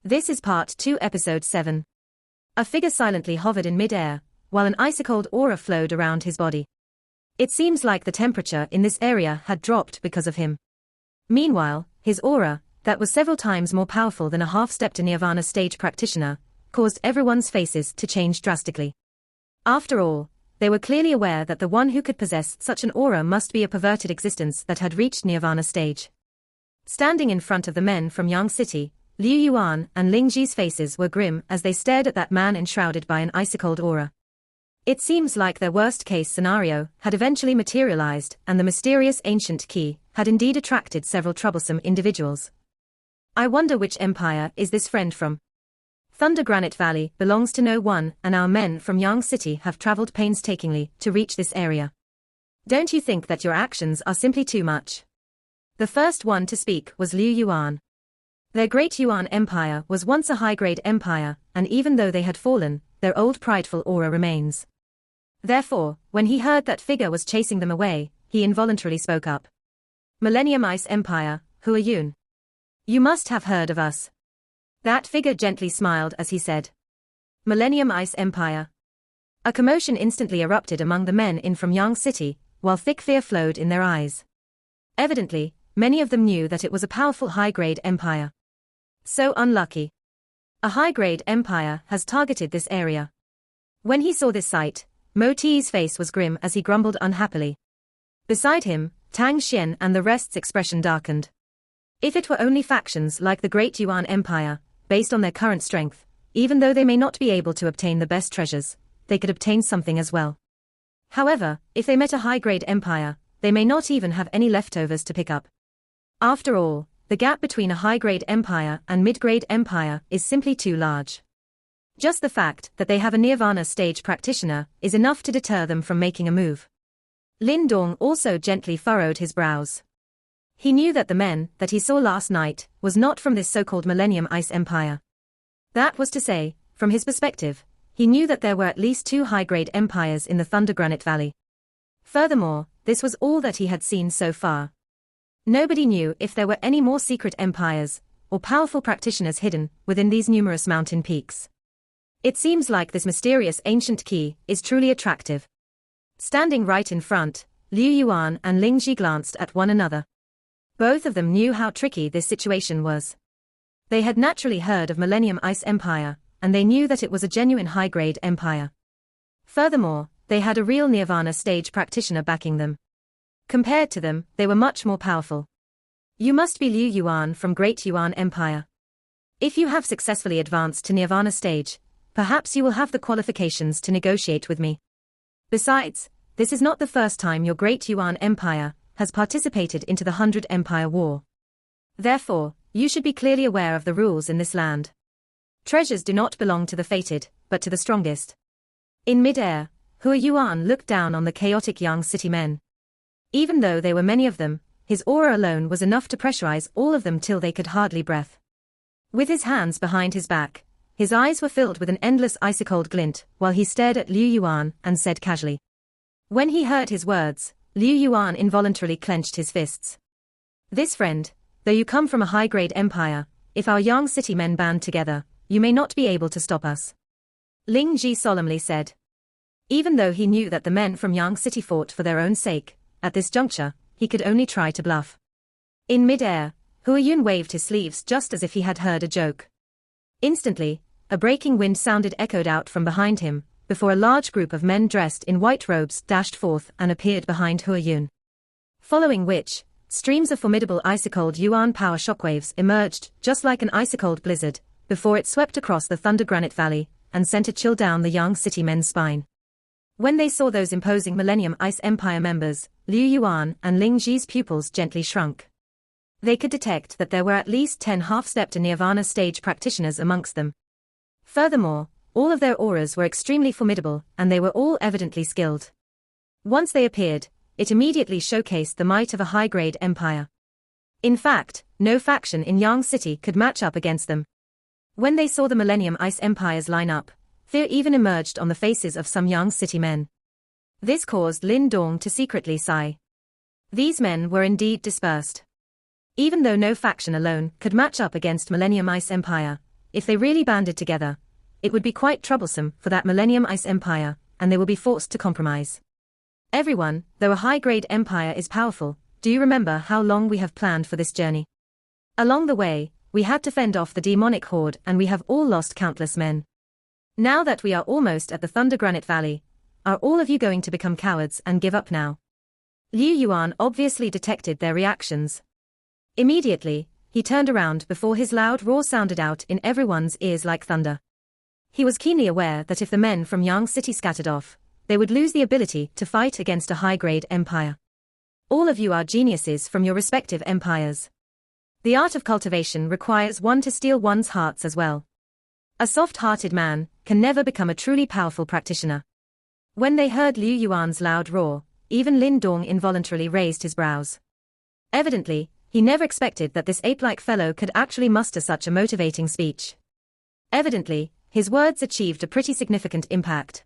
This is Part 2, Episode 7. A figure silently hovered in mid-air, while an icy-cold aura flowed around his body. It seems like the temperature in this area had dropped because of him. Meanwhile, his aura, that was several times more powerful than a half-step to Nirvana stage practitioner, caused everyone's faces to change drastically. After all, they were clearly aware that the one who could possess such an aura must be a perverted existence that had reached Nirvana stage. Standing in front of the men from Yang City, Liu Yuan and Ling Ji's faces were grim as they stared at that man enshrouded by an icy-cold aura. It seems like their worst-case scenario had eventually materialized, and the mysterious ancient key had indeed attracted several troublesome individuals. I wonder which empire is this friend from? Thunder Granite Valley belongs to no one, and our men from Yang City have traveled painstakingly to reach this area. Don't you think that your actions are simply too much? The first one to speak was Liu Yuan. Their great Yuan Empire was once a high-grade empire, and even though they had fallen, their old prideful aura remains. Therefore, when he heard that figure was chasing them away, he involuntarily spoke up. Millennium Ice Empire, who are you? You must have heard of us. That figure gently smiled as he said. Millennium Ice Empire. A commotion instantly erupted among the men in from Yang City, while thick fear flowed in their eyes. Evidently, many of them knew that it was a powerful high-grade empire. So unlucky. A high-grade empire has targeted this area. When he saw this sight, Mo Ti's face was grim as he grumbled unhappily. Beside him, Tang Xian and the rest's expression darkened. If it were only factions like the Great Yuan Empire, based on their current strength, even though they may not be able to obtain the best treasures, they could obtain something as well. However, if they met a high-grade empire, they may not even have any leftovers to pick up. After all, the gap between a high-grade empire and mid-grade empire is simply too large. Just the fact that they have a Nirvana stage practitioner is enough to deter them from making a move. Lin Dong also gently furrowed his brows. He knew that the men that he saw last night was not from this so-called Millennium Ice Empire. That was to say, from his perspective, he knew that there were at least two high-grade empires in the Thunder Granite Valley. Furthermore, this was all that he had seen so far. Nobody knew if there were any more secret empires, or powerful practitioners hidden within these numerous mountain peaks. It seems like this mysterious ancient key is truly attractive. Standing right in front, Liu Yuan and Ling Ji glanced at one another. Both of them knew how tricky this situation was. They had naturally heard of Millennium Ice Empire, and they knew that it was a genuine high-grade empire. Furthermore, they had a real Nirvana stage practitioner backing them. Compared to them, they were much more powerful. You must be Liu Yuan from Great Yuan Empire. If you have successfully advanced to Nirvana stage, perhaps you will have the qualifications to negotiate with me. Besides, this is not the first time your Great Yuan Empire has participated into the 100 Empire War. Therefore, you should be clearly aware of the rules in this land. Treasures do not belong to the fated, but to the strongest. In mid-air, Hua Yuan looked down on the chaotic Yang City men. Even though there were many of them, his aura alone was enough to pressurize all of them till they could hardly breathe. With his hands behind his back, his eyes were filled with an endless icy-cold glint while he stared at Liu Yuan and said casually. When he heard his words, Liu Yuan involuntarily clenched his fists. This friend, though you come from a high-grade empire, if our Yang City men band together, you may not be able to stop us. Ling Ji solemnly said. Even though he knew that the men from Yang City fought for their own sake, at this juncture, he could only try to bluff. In mid-air, Hua Yun waved his sleeves just as if he had heard a joke. Instantly, a breaking wind sounded echoed out from behind him, before a large group of men dressed in white robes dashed forth and appeared behind Hua Yun. Following which, streams of formidable icy-cold Yuan power shockwaves emerged just like an icy-cold blizzard, before it swept across the Thunder Granite Valley and sent a chill down the Yang City men's spine. When they saw those imposing Millennium Ice Empire members, Liu Yuan and Ling Ji's pupils gently shrunk. They could detect that there were at least 10 half-step to Nirvana stage practitioners amongst them. Furthermore, all of their auras were extremely formidable and they were all evidently skilled. Once they appeared, it immediately showcased the might of a high-grade empire. In fact, no faction in Yang City could match up against them. When they saw the Millennium Ice Empires line up, fear even emerged on the faces of some Yang City men. This caused Lin Dong to secretly sigh. These men were indeed dispersed. Even though no faction alone could match up against Millennium Ice Empire, if they really banded together, it would be quite troublesome for that Millennium Ice Empire, and they will be forced to compromise. Everyone, though a high-grade empire is powerful, do you remember how long we have planned for this journey? Along the way, we had to fend off the demonic horde and we have all lost countless men. Now that we are almost at the Thunder Granite Valley, are all of you going to become cowards and give up now? Liu Yuan obviously detected their reactions. Immediately, he turned around before his loud roar sounded out in everyone's ears like thunder. He was keenly aware that if the men from Yang City scattered off, they would lose the ability to fight against a high-grade empire. All of you are geniuses from your respective empires. The art of cultivation requires one to steal one's hearts as well. A soft-hearted man can never become a truly powerful practitioner. When they heard Liu Yuan's loud roar, even Lin Dong involuntarily raised his brows. Evidently, he never expected that this ape-like fellow could actually muster such a motivating speech. Evidently, his words achieved a pretty significant impact.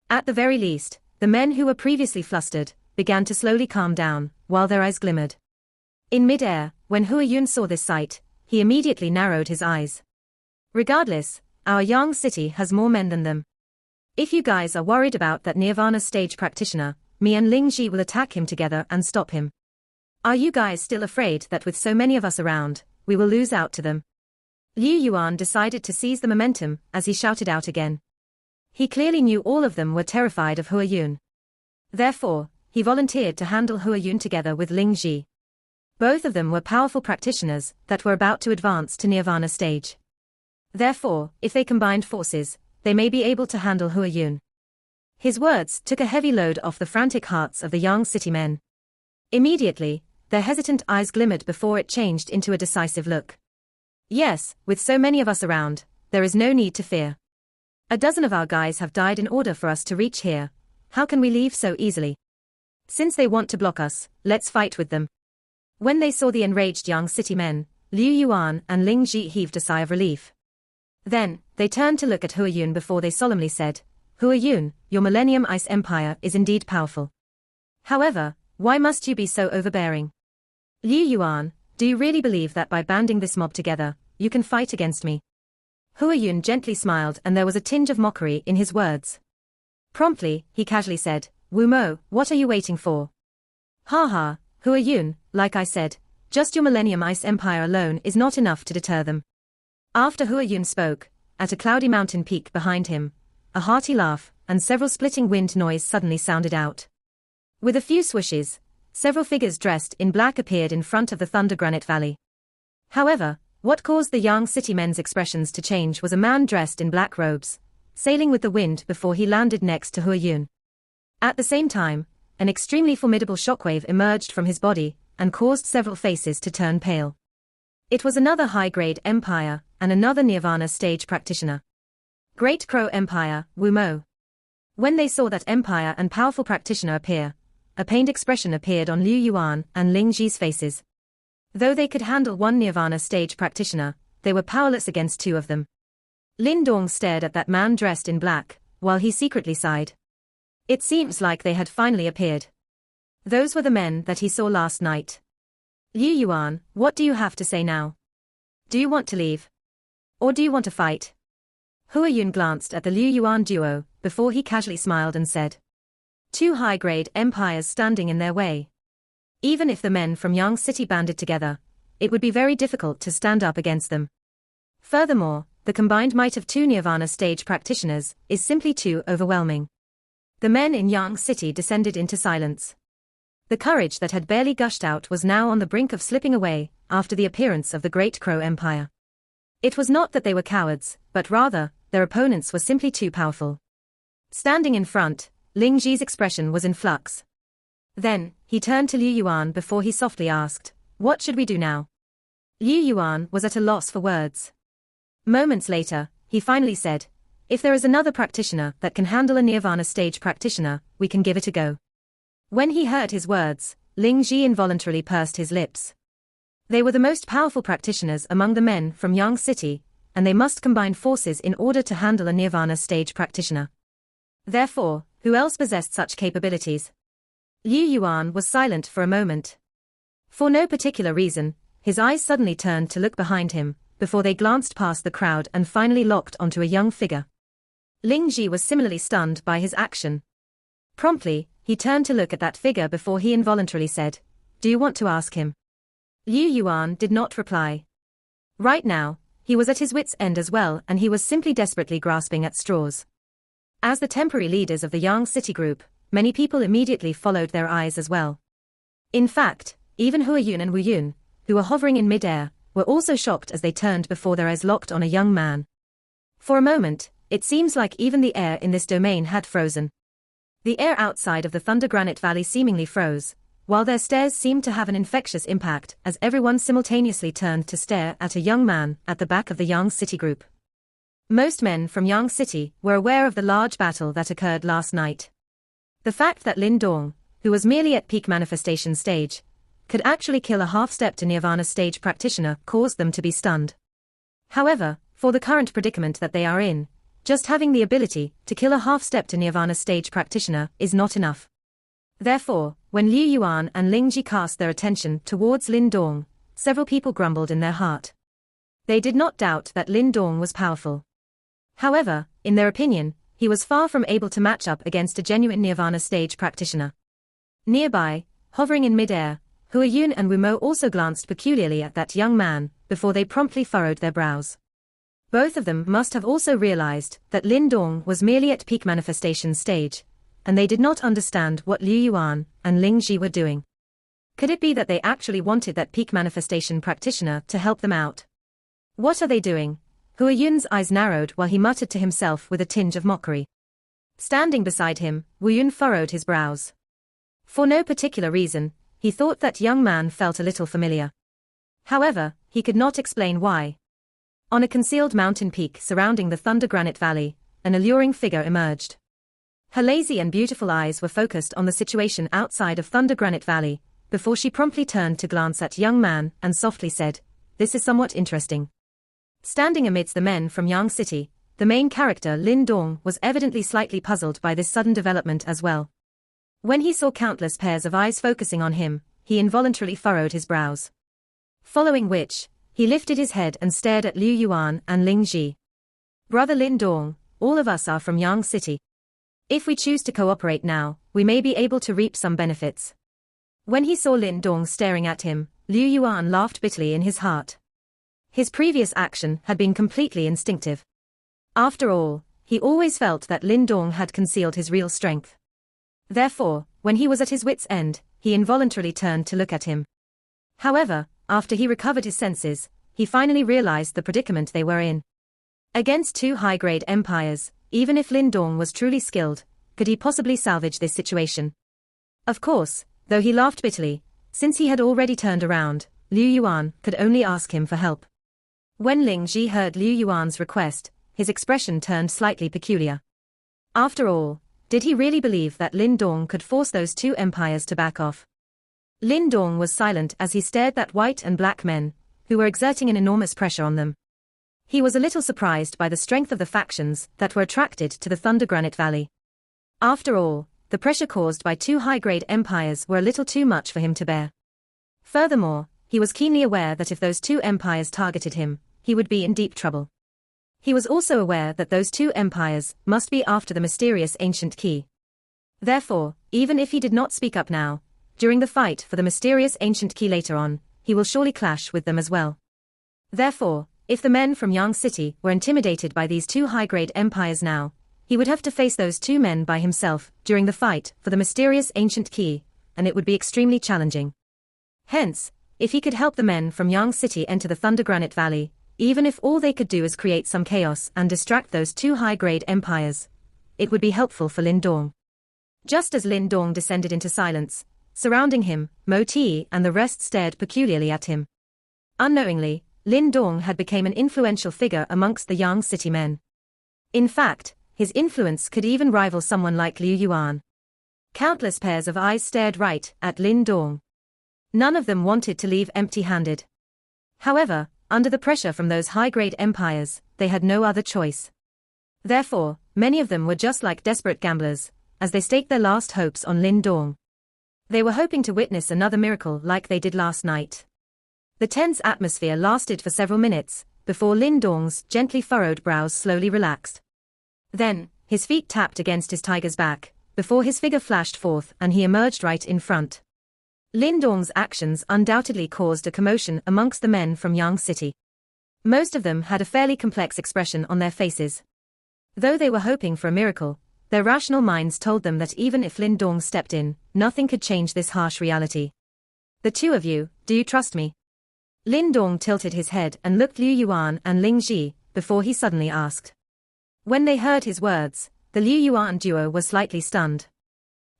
At the very least, the men who were previously flustered began to slowly calm down, while their eyes glimmered. In mid-air, when Hua Yun saw this sight, he immediately narrowed his eyes. Regardless, our Yang City has more men than them. If you guys are worried about that Nirvana stage practitioner, me and Ling Ji will attack him together and stop him. Are you guys still afraid that with so many of us around, we will lose out to them? Liu Yuan decided to seize the momentum as he shouted out again. He clearly knew all of them were terrified of Hua Yun. Therefore, he volunteered to handle Hua Yun together with Ling Ji. Both of them were powerful practitioners that were about to advance to Nirvana stage. Therefore, if they combined forces, they may be able to handle Hua Yun. His words took a heavy load off the frantic hearts of the Yang City men. Immediately, their hesitant eyes glimmered before it changed into a decisive look. Yes, with so many of us around, there is no need to fear. A dozen of our guys have died in order for us to reach here. How can we leave so easily? Since they want to block us, let's fight with them. When they saw the enraged Yang City men, Liu Yuan and Ling Ji heaved a sigh of relief. Then, they turned to look at Hua Yun before they solemnly said, Hua Yun, your Millennium Ice Empire is indeed powerful. However, why must you be so overbearing? Liu Yuan, do you really believe that by banding this mob together, you can fight against me? Hua Yun gently smiled and there was a tinge of mockery in his words. Promptly, he casually said, Wu Mo, what are you waiting for? Ha ha, Hua Yun, like I said, just your Millennium Ice Empire alone is not enough to deter them. After Hua Yun spoke, at a cloudy mountain peak behind him, a hearty laugh and several splitting wind noise suddenly sounded out. With a few swishes, several figures dressed in black appeared in front of the Thunder Granite Valley. However, what caused the Yang City men's expressions to change was a man dressed in black robes, sailing with the wind before he landed next to Hua Yun. At the same time, an extremely formidable shockwave emerged from his body and caused several faces to turn pale. It was another high-grade empire and another Nirvana stage practitioner. Great Crow Empire, Wu Mo. When they saw that empire and powerful practitioner appear, a pained expression appeared on Liu Yuan and Ling Ji's faces. Though they could handle one Nirvana stage practitioner, they were powerless against two of them. Lin Dong stared at that man dressed in black, while he secretly sighed. It seems like they had finally appeared. Those were the men that he saw last night. Liu Yuan, what do you have to say now? Do you want to leave? Or do you want to fight? Hua Yun glanced at the Liu Yuan duo, before he casually smiled and said. Two high-grade empires standing in their way. Even if the men from Yang City banded together, it would be very difficult to stand up against them. Furthermore, the combined might of two Nirvana stage practitioners is simply too overwhelming. The men in Yang City descended into silence. The courage that had barely gushed out was now on the brink of slipping away after the appearance of the Great Crow Empire. It was not that they were cowards, but rather, their opponents were simply too powerful. Standing in front, Ling Ji's expression was in flux. Then, he turned to Liu Yuan before he softly asked, what should we do now? Liu Yuan was at a loss for words. Moments later, he finally said, if there is another practitioner that can handle a Nirvana stage practitioner, we can give it a go. When he heard his words, Ling Ji involuntarily pursed his lips. They were the most powerful practitioners among the men from Yang City, and they must combine forces in order to handle a Nirvana stage practitioner. Therefore, who else possessed such capabilities? Liu Yuan was silent for a moment. For no particular reason, his eyes suddenly turned to look behind him, before they glanced past the crowd and finally locked onto a young figure. Ling Ji was similarly stunned by his action. Promptly, he turned to look at that figure before he involuntarily said, "Do you want to ask him?" Liu Yuan did not reply. Right now, he was at his wits' end as well, and he was simply desperately grasping at straws. As the temporary leaders of the Yang City group, many people immediately followed their eyes as well. In fact, even Hua Yun and Wu Yun, who were hovering in mid-air, were also shocked as they turned before their eyes locked on a young man. For a moment, it seems like even the air in this domain had frozen. The air outside of the Thunder Granite Valley seemingly froze, while their stares seemed to have an infectious impact as everyone simultaneously turned to stare at a young man at the back of the Yang City group. Most men from Yang City were aware of the large battle that occurred last night. The fact that Lin Dong, who was merely at peak manifestation stage, could actually kill a half-step to Nirvana stage practitioner caused them to be stunned. However, for the current predicament that they are in, just having the ability to kill a half-step to Nirvana stage practitioner is not enough. Therefore, when Liu Yuan and Ling Ji cast their attention towards Lin Dong, several people grumbled in their heart. They did not doubt that Lin Dong was powerful. However, in their opinion, he was far from able to match up against a genuine Nirvana stage practitioner. Nearby, hovering in mid-air, Hua Yun and Wu Mo also glanced peculiarly at that young man, before they promptly furrowed their brows. Both of them must have also realized that Lin Dong was merely at peak manifestation stage, and they did not understand what Liu Yuan and Ling Ji were doing. Could it be that they actually wanted that peak manifestation practitioner to help them out? What are they doing? Hua Yun's eyes narrowed while he muttered to himself with a tinge of mockery. Standing beside him, Wu Yun furrowed his brows. For no particular reason, he thought that young man felt a little familiar. However, he could not explain why. On a concealed mountain peak surrounding the Thunder Granite Valley, an alluring figure emerged. Her lazy and beautiful eyes were focused on the situation outside of Thunder Granite Valley, before she promptly turned to glance at young man and softly said, "This is somewhat interesting." Standing amidst the men from Yang City, the main character Lin Dong was evidently slightly puzzled by this sudden development as well. When he saw countless pairs of eyes focusing on him, he involuntarily furrowed his brows. Following which, he lifted his head and stared at Liu Yuan and Ling Ji. "Brother Lin Dong, all of us are from Yang City. If we choose to cooperate now, we may be able to reap some benefits." When he saw Lin Dong staring at him, Liu Yuan laughed bitterly in his heart. His previous action had been completely instinctive. After all, he always felt that Lin Dong had concealed his real strength. Therefore, when he was at his wits' end, he involuntarily turned to look at him. However, after he recovered his senses, he finally realized the predicament they were in. Against two high-grade empires, even if Lin Dong was truly skilled, could he possibly salvage this situation? Of course, though he laughed bitterly, since he had already turned around, Liu Yuan could only ask him for help. When Ling Ji heard Liu Yuan's request, his expression turned slightly peculiar. After all, did he really believe that Lin Dong could force those two empires to back off? Lin Dong was silent as he stared at white and black men, who were exerting an enormous pressure on them. He was a little surprised by the strength of the factions that were attracted to the Thunder Granite Valley. After all, the pressure caused by two high-grade empires were a little too much for him to bear. Furthermore, he was keenly aware that if those two empires targeted him, he would be in deep trouble. He was also aware that those two empires must be after the mysterious ancient key. Therefore, even if he did not speak up now, during the fight for the mysterious ancient key later on, he will surely clash with them as well. Therefore, if the men from Yang City were intimidated by these two high-grade empires now, he would have to face those two men by himself during the fight for the mysterious ancient key, and it would be extremely challenging. Hence, if he could help the men from Yang City enter the Thunder Granite Valley, even if all they could do is create some chaos and distract those two high-grade empires, it would be helpful for Lin Dong. Just as Lin Dong descended into silence, surrounding him, Mo Ti and the rest stared peculiarly at him. Unknowingly, Lin Dong had become an influential figure amongst the Yang City men. In fact, his influence could even rival someone like Liu Yuan. Countless pairs of eyes stared right at Lin Dong. None of them wanted to leave empty-handed. However, under the pressure from those high-grade empires, they had no other choice. Therefore, many of them were just like desperate gamblers, as they staked their last hopes on Lin Dong. They were hoping to witness another miracle like they did last night. The tense atmosphere lasted for several minutes, before Lin Dong's gently furrowed brows slowly relaxed. Then, his feet tapped against his tiger's back, before his figure flashed forth and he emerged right in front. Lin Dong's actions undoubtedly caused a commotion amongst the men from Yang City. Most of them had a fairly complex expression on their faces. Though they were hoping for a miracle, their rational minds told them that even if Lin Dong stepped in, nothing could change this harsh reality. The two of you, do you trust me? Lin Dong tilted his head and looked Liu Yuan and Ling Ji, before he suddenly asked. When they heard his words, the Liu Yuan duo was slightly stunned.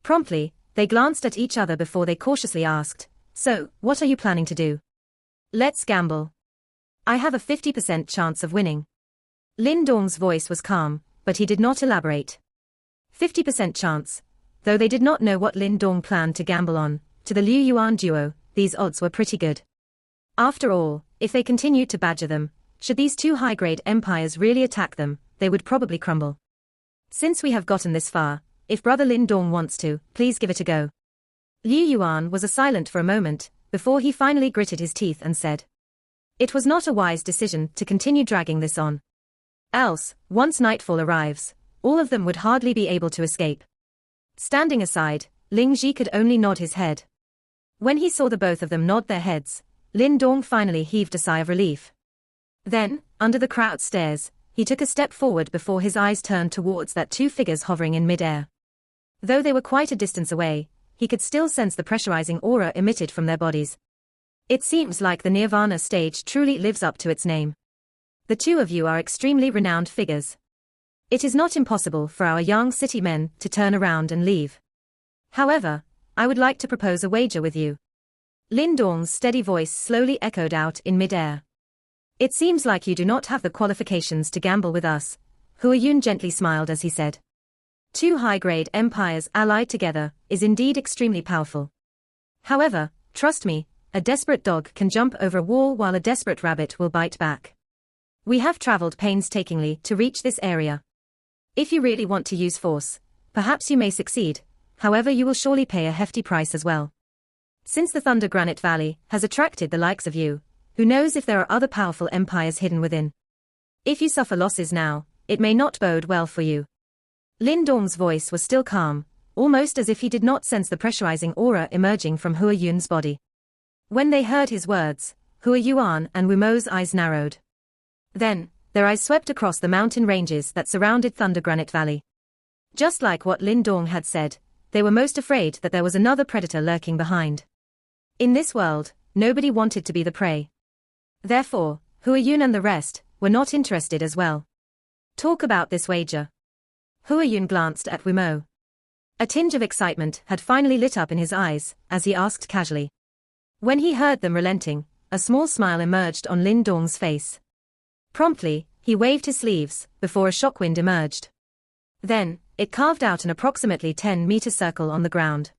Promptly, they glanced at each other before they cautiously asked, "So, what are you planning to do?" "Let's gamble. I have a 50% chance of winning." Lin Dong's voice was calm, but he did not elaborate. 50% chance. Though they did not know what Lin Dong planned to gamble on, to the Liu Yuan duo, these odds were pretty good. After all, if they continued to badger them, should these two high-grade empires really attack them, they would probably crumble. Since we have gotten this far, if Brother Lin Dong wants to, please give it a go. Liu Yuan was silent for a moment, before he finally gritted his teeth and said. It was not a wise decision to continue dragging this on. Else, once nightfall arrives, all of them would hardly be able to escape. Standing aside, Ling Ji could only nod his head. When he saw the both of them nod their heads, Lin Dong finally heaved a sigh of relief. Then, under the crowd's stares, he took a step forward before his eyes turned towards that two figures hovering in mid-air. Though they were quite a distance away, he could still sense the pressurizing aura emitted from their bodies. It seems like the Nirvana stage truly lives up to its name. The two of you are extremely renowned figures. It is not impossible for our Yang City men to turn around and leave. However, I would like to propose a wager with you. Lin Dong's steady voice slowly echoed out in mid-air. It seems like you do not have the qualifications to gamble with us. Hua Yun gently smiled as he said. Two high-grade empires allied together is indeed extremely powerful. However, trust me, a desperate dog can jump over a wall while a desperate rabbit will bite back. We have traveled painstakingly to reach this area. If you really want to use force, perhaps you may succeed, however you will surely pay a hefty price as well. Since the Thunder Granite Valley has attracted the likes of you, who knows if there are other powerful empires hidden within? If you suffer losses now, it may not bode well for you. Lin Dong's voice was still calm, almost as if he did not sense the pressurizing aura emerging from Hua Yun's body. When they heard his words, Hua Yuan and Wu Mo's eyes narrowed. Then, their eyes swept across the mountain ranges that surrounded Thunder Granite Valley. Just like what Lin Dong had said, they were most afraid that there was another predator lurking behind. In this world, nobody wanted to be the prey. Therefore, Hua Yun and the rest were not interested as well. Talk about this wager. Hua Yun glanced at Wu Mo. A tinge of excitement had finally lit up in his eyes, as he asked casually. When he heard them relenting, a small smile emerged on Lin Dong's face. Promptly, he waved his sleeves, before a shockwind emerged. Then, it carved out an approximately 10-meter circle on the ground.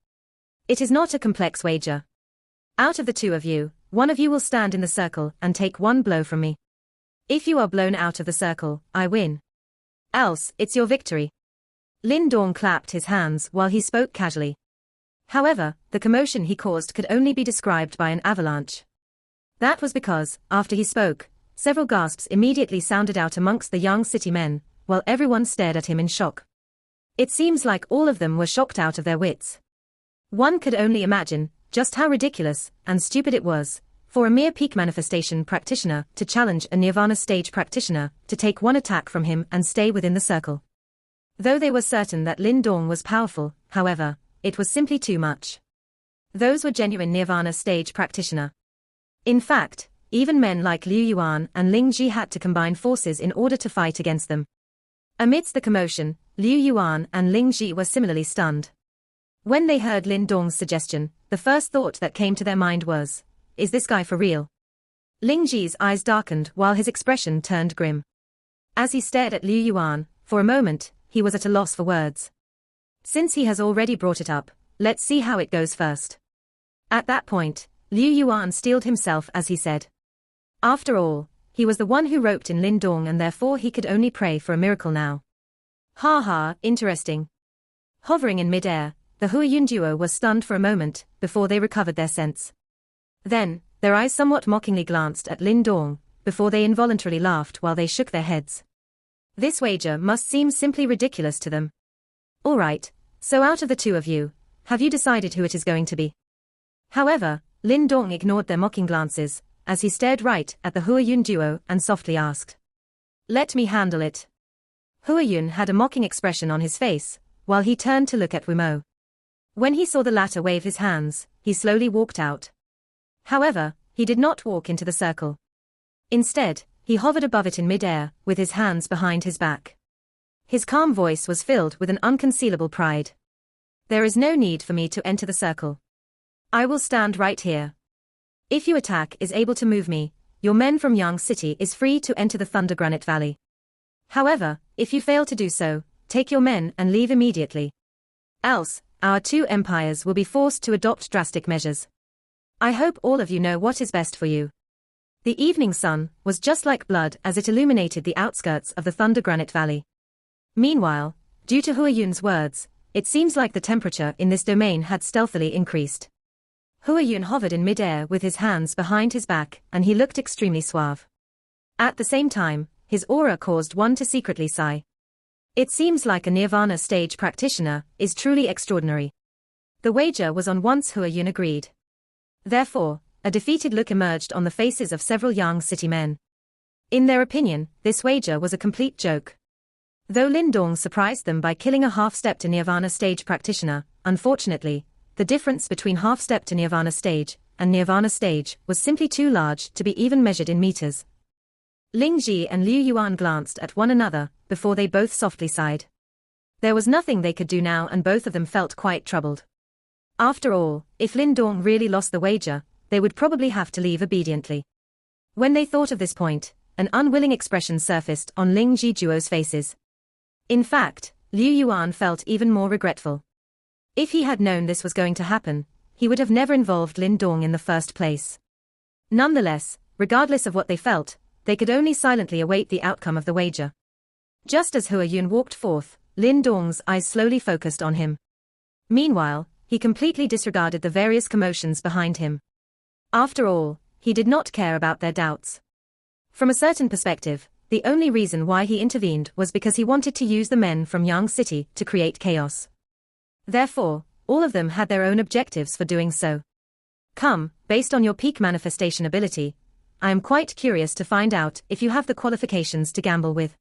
It is not a complex wager. Out of the two of you, one of you will stand in the circle and take one blow from me. If you are blown out of the circle, I win. Else, it's your victory. Lin Dong clapped his hands while he spoke casually. However, the commotion he caused could only be described by an avalanche. That was because, after he spoke, several gasps immediately sounded out amongst the Yang City men, while everyone stared at him in shock. It seems like all of them were shocked out of their wits. One could only imagine just how ridiculous and stupid it was for a mere peak manifestation practitioner to challenge a Nirvana stage practitioner to take one attack from him and stay within the circle. Though they were certain that Lin Dong was powerful, however, it was simply too much. Those were genuine Nirvana stage practitioner. In fact, even men like Liu Yuan and Ling Ji had to combine forces in order to fight against them. Amidst the commotion, Liu Yuan and Ling Ji were similarly stunned. When they heard Lin Dong's suggestion, the first thought that came to their mind was, is this guy for real? Ling Ji's eyes darkened while his expression turned grim. As he stared at Liu Yuan, for a moment, he was at a loss for words. Since he has already brought it up, let's see how it goes first. At that point, Liu Yuan steeled himself as he said. After all, he was the one who roped in Lin Dong and therefore he could only pray for a miracle now. Ha ha, interesting. Hovering in mid-air, the Hua Yun duo was stunned for a moment, before they recovered their sense. Then, their eyes somewhat mockingly glanced at Lin Dong, before they involuntarily laughed while they shook their heads. This wager must seem simply ridiculous to them. All right, so out of the two of you, have you decided who it is going to be? However, Lin Dong ignored their mocking glances, as he stared right at the Huayun duo and softly asked. Let me handle it. Huayun had a mocking expression on his face, while he turned to look at Wumo. When he saw the latter wave his hands, he slowly walked out. However, he did not walk into the circle. Instead, he hovered above it in mid-air, with his hands behind his back. His calm voice was filled with an unconcealable pride. There is no need for me to enter the circle. I will stand right here. If your attack is able to move me, your men from Yang City is free to enter the Thunder Granite Valley. However, if you fail to do so, take your men and leave immediately. Else, our two empires will be forced to adopt drastic measures. I hope all of you know what is best for you. The evening sun was just like blood as it illuminated the outskirts of the Thunder Granite Valley. Meanwhile, due to Huayun's words, it seems like the temperature in this domain had stealthily increased. Huayun hovered in mid-air with his hands behind his back, and he looked extremely suave. At the same time, his aura caused one to secretly sigh. It seems like a Nirvana stage practitioner is truly extraordinary. The wager was on once Huayun agreed. Therefore, a defeated look emerged on the faces of several Yang City men. In their opinion, this wager was a complete joke. Though Lin Dong surprised them by killing a half-step to Nirvana stage practitioner, unfortunately, the difference between half-step to Nirvana stage and Nirvana stage was simply too large to be even measured in meters. Ling Ji and Liu Yuan glanced at one another, before they both softly sighed. There was nothing they could do now, and both of them felt quite troubled. After all, if Lin Dong really lost the wager, they would probably have to leave obediently. When they thought of this point, an unwilling expression surfaced on Ling Ji duo's faces. In fact, Liu Yuan felt even more regretful. If he had known this was going to happen, he would have never involved Lin Dong in the first place. Nonetheless, regardless of what they felt, they could only silently await the outcome of the wager. Just as Huayun walked forth, Lin Dong's eyes slowly focused on him. Meanwhile, he completely disregarded the various commotions behind him. After all, he did not care about their doubts. From a certain perspective, the only reason why he intervened was because he wanted to use the men from Yang City to create chaos. Therefore, all of them had their own objectives for doing so. Come, based on your peak manifestation ability, I am quite curious to find out if you have the qualifications to gamble with.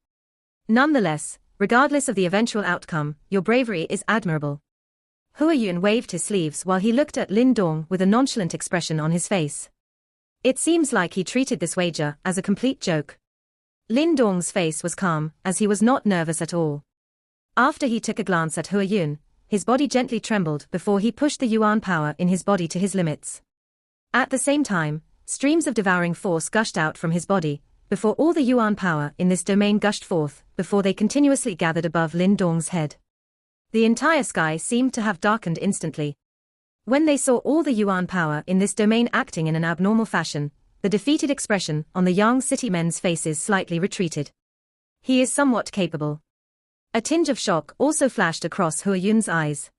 Nonetheless, regardless of the eventual outcome, your bravery is admirable. Huayun waved his sleeves while he looked at Lin Dong with a nonchalant expression on his face. It seems like he treated this wager as a complete joke. Lin Dong's face was calm, as he was not nervous at all. After he took a glance at Huayun, his body gently trembled before he pushed the Yuan power in his body to his limits. At the same time, streams of devouring force gushed out from his body, before all the Yuan power in this domain gushed forth, before they continuously gathered above Lin Dong's head. The entire sky seemed to have darkened instantly. When they saw all the Yuan power in this domain acting in an abnormal fashion, the defeated expression on the Yang City men's faces slightly retreated. He is somewhat capable. A tinge of shock also flashed across Huayun's eyes.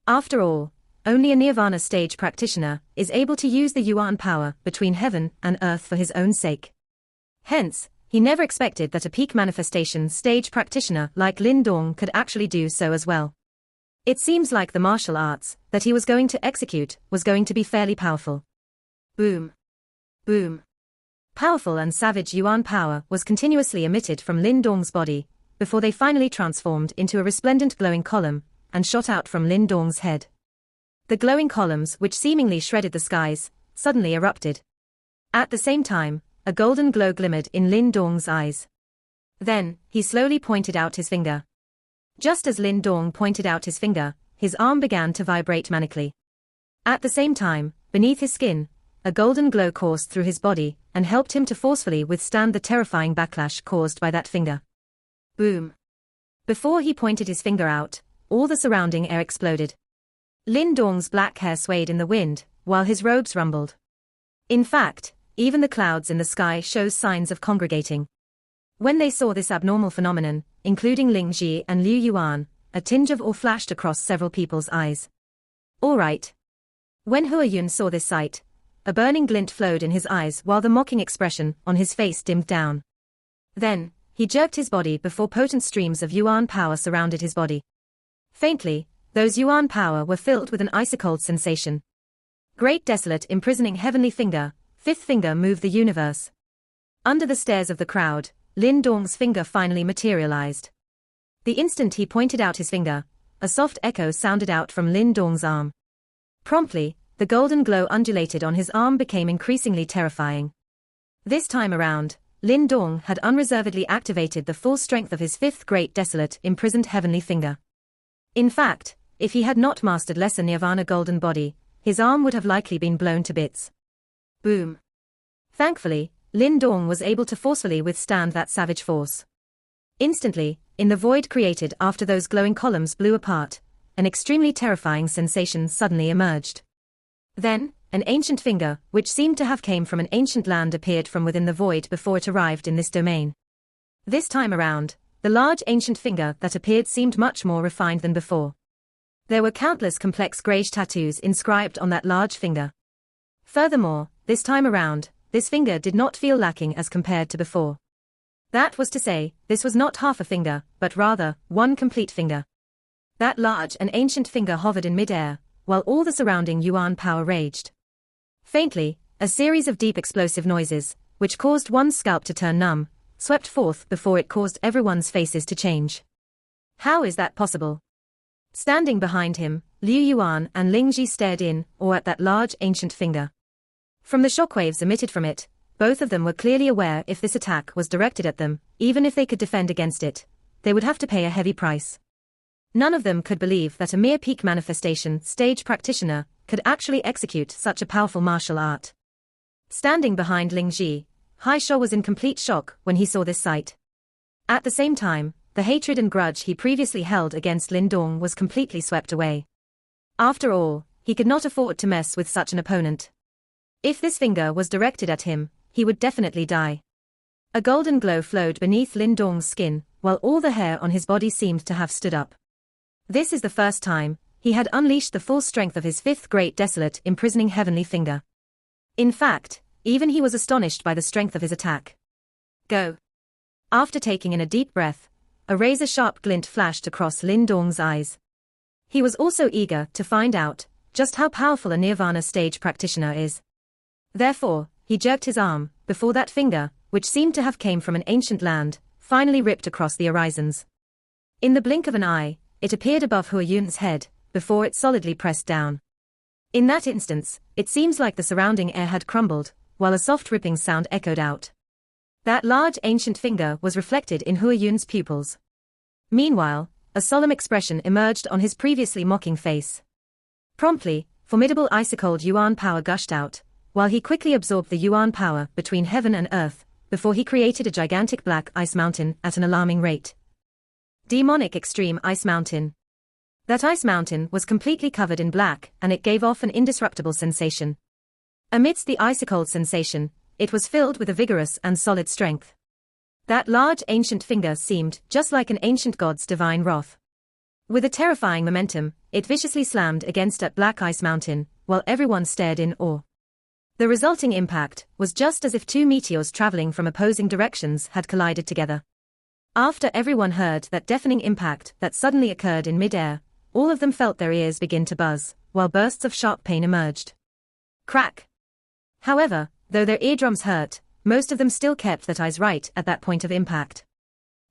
After all, only a Nirvana stage practitioner is able to use the Yuan power between heaven and earth for his own sake. Hence, he never expected that a peak manifestation stage practitioner like Lin Dong could actually do so as well. It seems like the martial arts that he was going to execute was going to be fairly powerful. Boom. Boom. Powerful and savage Yuan power was continuously emitted from Lin Dong's body, before they finally transformed into a resplendent glowing column, and shot out from Lin Dong's head. The glowing columns, which seemingly shredded the skies, suddenly erupted. At the same time, a golden glow glimmered in Lin Dong's eyes. Then, he slowly pointed out his finger. Just as Lin Dong pointed out his finger, his arm began to vibrate manically. At the same time, beneath his skin, a golden glow coursed through his body, and helped him to forcefully withstand the terrifying backlash caused by that finger. Boom. Before he pointed his finger out, all the surrounding air exploded. Lin Dong's black hair swayed in the wind, while his robes rumbled. In fact, even the clouds in the sky showed signs of congregating. When they saw this abnormal phenomenon, including Ling Ji and Liu Yuan, a tinge of awe flashed across several people's eyes. All right. When Huayun saw this sight, a burning glint flowed in his eyes while the mocking expression on his face dimmed down. Then, he jerked his body before potent streams of yuan power surrounded his body. Faintly, those yuan power were filled with an icy-cold sensation. Great desolate imprisoning heavenly finger, fifth finger moved the universe. Under the stares of the crowd, Lin Dong's finger finally materialized. The instant he pointed out his finger, a soft echo sounded out from Lin Dong's arm. Promptly, the golden glow undulated on his arm became increasingly terrifying. This time around, Lin Dong had unreservedly activated the full strength of his fifth great desolate imprisoned heavenly finger. In fact, if he had not mastered lesser nirvana golden body, his arm would have likely been blown to bits. Boom. Thankfully, Lin Dong was able to forcefully withstand that savage force. Instantly, in the void created after those glowing columns blew apart, an extremely terrifying sensation suddenly emerged. Then, an ancient finger, which seemed to have come from an ancient land, appeared from within the void before it arrived in this domain. This time around, the large ancient finger that appeared seemed much more refined than before. There were countless complex grayish tattoos inscribed on that large finger. Furthermore, this time around, this finger did not feel lacking as compared to before. That was to say, this was not half a finger, but rather, one complete finger. That large and ancient finger hovered in mid-air, while all the surrounding yuan power raged. Faintly, a series of deep explosive noises, which caused one's scalp to turn numb, swept forth before it caused everyone's faces to change. How is that possible? Standing behind him, Liu Yuan and Ling Ji stared in awe at that large ancient finger. From the shockwaves emitted from it, both of them were clearly aware if this attack was directed at them, even if they could defend against it, they would have to pay a heavy price. None of them could believe that a mere peak manifestation stage practitioner could actually execute such a powerful martial art. Standing behind Ling Ji, Haisha was in complete shock when he saw this sight. At the same time, the hatred and grudge he previously held against Lin Dong was completely swept away. After all, he could not afford to mess with such an opponent. If this finger was directed at him, he would definitely die. A golden glow flowed beneath Lin Dong's skin, while all the hair on his body seemed to have stood up. This is the first time he had unleashed the full strength of his fifth great desolate imprisoning heavenly finger. In fact, even he was astonished by the strength of his attack. Go. After taking in a deep breath, a razor-sharp glint flashed across Lin Dong's eyes. He was also eager to find out just how powerful a nirvana stage practitioner is. Therefore, he jerked his arm, before that finger, which seemed to have come from an ancient land, finally ripped across the horizons. In the blink of an eye, it appeared above Hua Yun's head, before it solidly pressed down. In that instance, it seems like the surrounding air had crumbled, while a soft ripping sound echoed out. That large ancient finger was reflected in Hua Yun's pupils. Meanwhile, a solemn expression emerged on his previously mocking face. Promptly, formidable icy-cold yuan power gushed out, while he quickly absorbed the yuan power between heaven and earth, before he created a gigantic black ice mountain at an alarming rate. Demonic extreme ice mountain. That ice mountain was completely covered in black, and it gave off an indisruptible sensation. Amidst the icy-cold sensation, it was filled with a vigorous and solid strength. That large ancient finger seemed just like an ancient god's divine wrath. With a terrifying momentum, it viciously slammed against that black ice mountain, while everyone stared in awe. The resulting impact was just as if two meteors traveling from opposing directions had collided together. After everyone heard that deafening impact that suddenly occurred in mid-air, all of them felt their ears begin to buzz, while bursts of sharp pain emerged. Crack! However, though their eardrums hurt, most of them still kept their eyes right at that point of impact.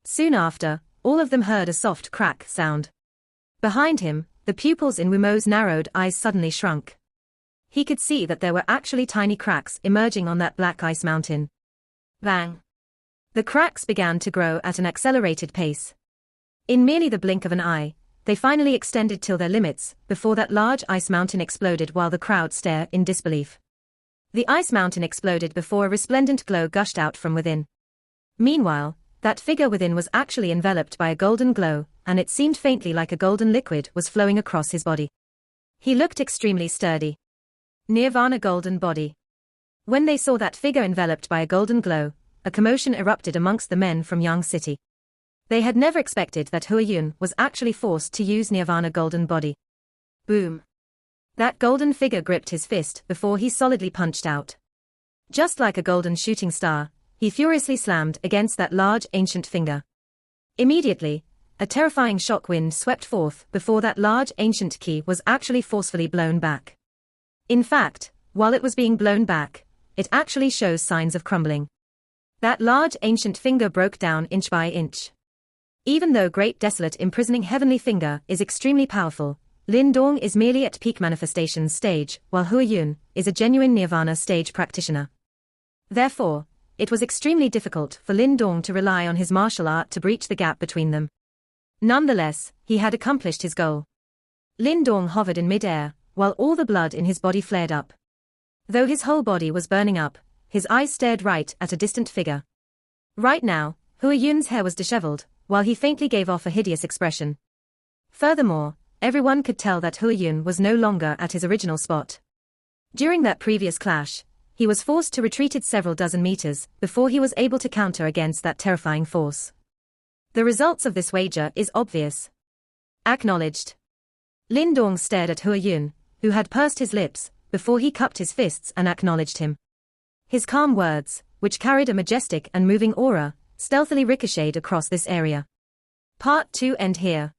Soon after, all of them heard a soft crack sound. Behind him, the pupils in Wumo's narrowed eyes suddenly shrunk. He could see that there were actually tiny cracks emerging on that black ice mountain. Bang! The cracks began to grow at an accelerated pace. In merely the blink of an eye, they finally extended till their limits, before that large ice mountain exploded while the crowd stared in disbelief. The ice mountain exploded before a resplendent glow gushed out from within. Meanwhile, that figure within was actually enveloped by a golden glow, and it seemed faintly like a golden liquid was flowing across his body. He looked extremely sturdy. Nirvana golden body. When they saw that figure enveloped by a golden glow, a commotion erupted amongst the men from Yang City. They had never expected that Hua Yun was actually forced to use Nirvana golden body. Boom. That golden figure gripped his fist before he solidly punched out. Just like a golden shooting star, he furiously slammed against that large ancient finger. Immediately, a terrifying shock wind swept forth before that large ancient key was actually forcefully blown back. In fact, while it was being blown back, it actually shows signs of crumbling. That large ancient finger broke down inch by inch. Even though great desolate imprisoning heavenly finger is extremely powerful, Lin Dong is merely at peak manifestations stage, while Hua Yun is a genuine nirvana stage practitioner. Therefore, it was extremely difficult for Lin Dong to rely on his martial art to breach the gap between them. Nonetheless, he had accomplished his goal. Lin Dong hovered in mid-air, while all the blood in his body flared up. Though his whole body was burning up, his eyes stared right at a distant figure. Right now, Hua Yun's hair was disheveled, while he faintly gave off a hideous expression. Furthermore, everyone could tell that Hua Yun was no longer at his original spot. During that previous clash, he was forced to retreat several dozen meters before he was able to counter against that terrifying force. The results of this wager is obvious. Acknowledged. Lin Dong stared at Hua Yun, who had pursed his lips, before he cupped his fists and acknowledged him. His calm words, which carried a majestic and moving aura, stealthily ricocheted across this area. Part 2 end here.